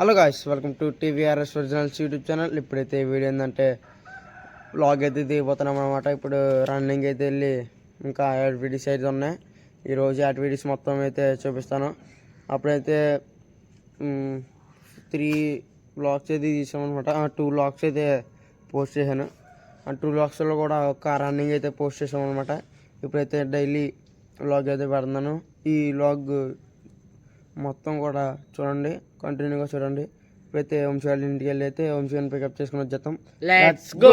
Hello guys, welcome to TVRS originals YouTube channel. ఇప్పుడైతే video ఏంటంటే vlog అయితే దిగిపోతున్నాం అనమాట. ఇప్పుడు రన్నింగ్ అయితే వెళ్ళి ఇంకా యాక్టివిటీస్ అయితే ఉన్నాయి. ఈరోజు యాక్టివిటీస్ మొత్తం అయితే చూపిస్తాను. అప్పుడైతే 3 వ్లాగ్స్ అయితే తీసామన్నమాట. 2 వ్లాగ్స్ అయితే పోస్ట్ చేశాను. ఆ 2 వ్లాగ్స్లో కూడా ఒక రన్నింగ్ అయితే పోస్ట్ చేసామన్నమాట. ఇప్పుడైతే డైలీ వ్లాగ్ అయితే పెడుతున్నాను. ఈ వ్లాగ్ మొత్తం కూడా చూడండి, కంటిన్యూగా చూడండి. ఇప్పుడైతే వంశీ వాళ్ళ ఇంటికి వెళ్ళి అయితే వంశీ గారిని పికప్ చేసుకుని వచ్చేస్తాం. Let's go.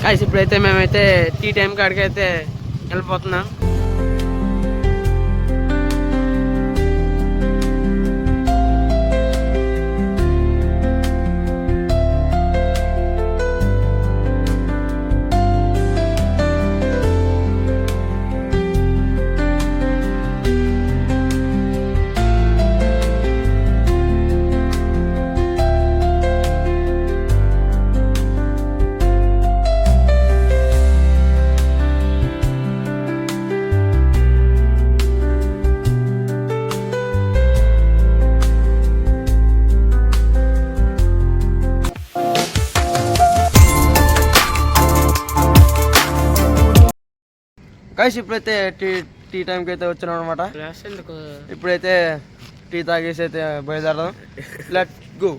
గైస్, ఇప్పుడైతే మేమైతే టీ టైం కాడికి అయితే వెళ్ళిపోతున్నాం. గైస్, ఇప్పుడైతే టీ టైంకి అయితే వచ్చినాం అనమాట. ఇప్పుడైతే టీ తాగేసి అయితే బయలుదేరదాం. Let's go.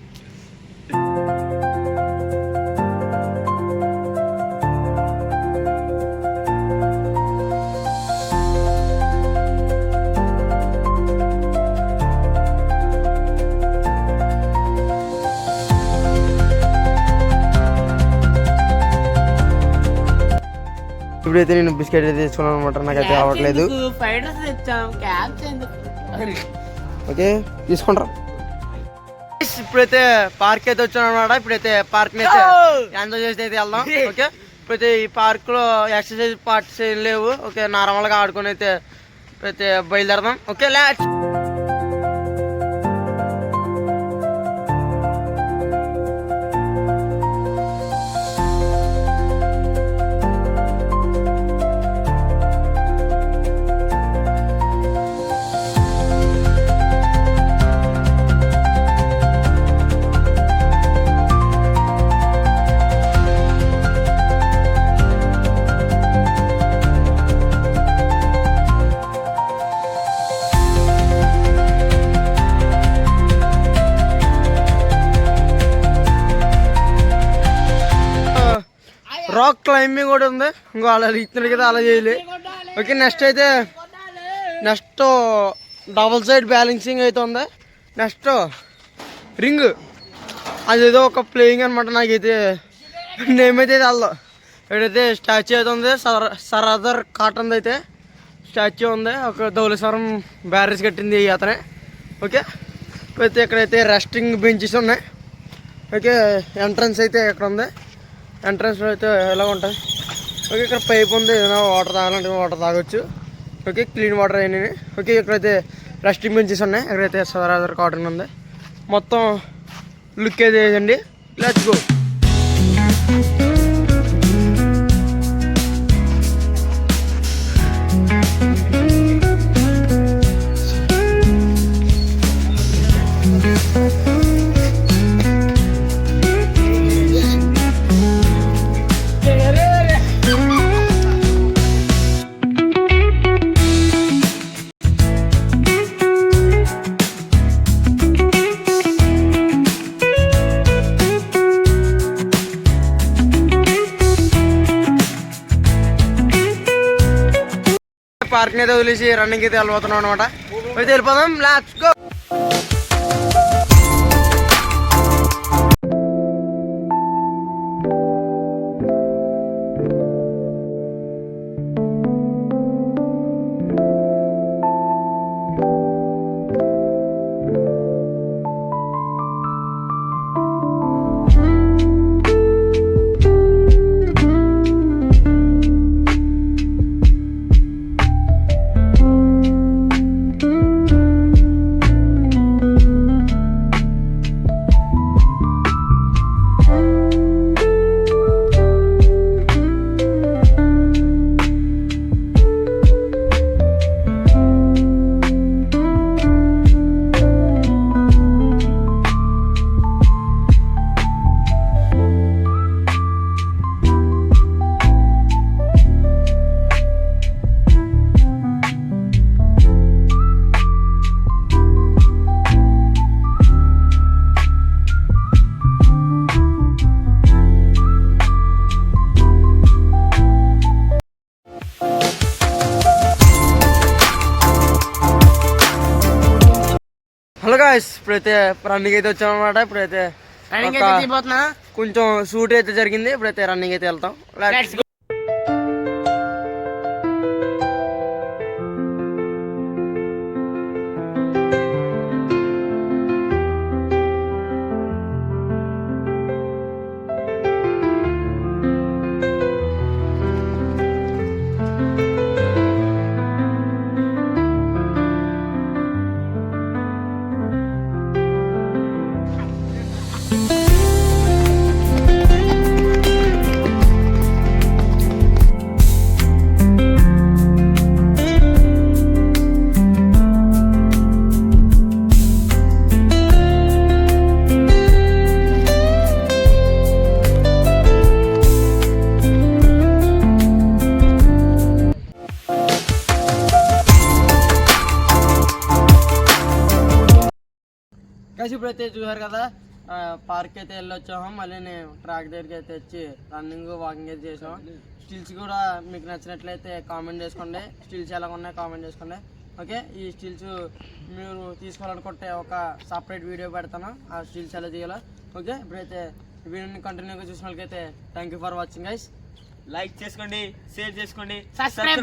ఇప్పుడైతే నేను బిస్కెట్ అయితే తెచ్చుకున్నాను అనమాట. నాకైతే అవ్వట్లేదు. ఓకే, తీసుకుంటారా. ఇప్పుడైతే పార్క్ అయితే వచ్చాను అనమాట. ఇప్పుడైతే పార్క్ అయితే ఎంజాయ్ చేసి అయితే వెళ్దాం. ఓకే, ఇప్పుడైతే ఈ పార్క్ లో ఎక్సర్సైజ్ పార్ట్స్ ఏం లేవు. ఓకే, నార్మల్ గా ఆడుకొని అయితే ఇప్పుడైతే బయలుదేరదాం. Okay, let's. రాక్ క్లైంబింగ్ కూడా ఉంది. ఇంకో అలా ఇచ్చిన కదా అలా చేయలే. Okay, next double side balancing అయితే ఉంది. నెక్స్ట్ రింగ్, అదేదో ఒక ప్లేయింగ్ అనమాట. నాకైతే నేమ్ అయితే తెలదు. ఇక్కడైతే స్టాచ్యూ అయితే ఉంది. సరదర్ కాటన్ అయితే స్టాచ్యూ ఉంది. ఒక ధవళేశ్వరం బ్యారేజ్ కట్టింది అతనే. ఓకే, అయితే ఇక్కడైతే రెస్టింగ్ బెంచెస్ ఉన్నాయి. ఓకే, ఎంట్రన్స్ అయితే ఇక్కడ ఉంది. ఎంట్రన్స్లో అయితే ఎలా ఉంటుంది. ఓకే, ఇక్కడ పైప్ ఉంది. ఏదైనా వాటర్ తాగాలంటే వాటర్ తాగొచ్చు. ఓకే, క్లీన్ వాటర్ అయినాయి. ఓకే, ఇక్కడైతే రెస్టింగ్ బెంచెస్ ఉన్నాయి. ఇక్కడైతే సరాదర్ కాటన్ ఉంది. మొత్తం లుక్ అయితే వేయండి. Let's go. పార్క్ అయితే వదిలేసి రన్నింగ్ అయితే వెళ్ళిపోతున్నాం అనమాట. అయితే వెళ్ళిపోదాం. Let's go. హలో గాయ్స్, ఇప్పుడైతే రన్నింగ్ అయితే వచ్చామన్నమాట. ఇప్పుడైతే కొంచెం షూట్ అయితే జరిగింది. ఇప్పుడైతే రన్నింగ్ అయితే వెళ్తాం. కాసి ఇప్పుడైతే చూసారు కదా, పార్క్ అయితే వెళ్ళొచ్చాము. మళ్ళీ నేను ట్రాక్ దగ్గరికి అయితే వచ్చి రన్నింగ్ వాకింగ్ అయితే చేసాం. స్టిల్స్ కూడా మీకు నచ్చినట్లయితే కామెంట్ చేసుకోండి. స్టిల్స్ ఎలా ఉన్నాయి కామెంట్ చేసుకోండి. ఓకే, ఈ స్టిల్స్ మీరు తీసుకోవాలనుకుంటే ఒక సపరేట్ వీడియో పెడతాను, ఆ స్టిల్స్ ఎలా తీయాలో. ఓకే, ఇప్పుడైతే వీడియోని కంటిన్యూగా చూసిన వాళ్ళకైతే thank you for watching guys. Like చేసుకోండి, షేర్ చేసుకోండి, సబ్స్క్రైబ్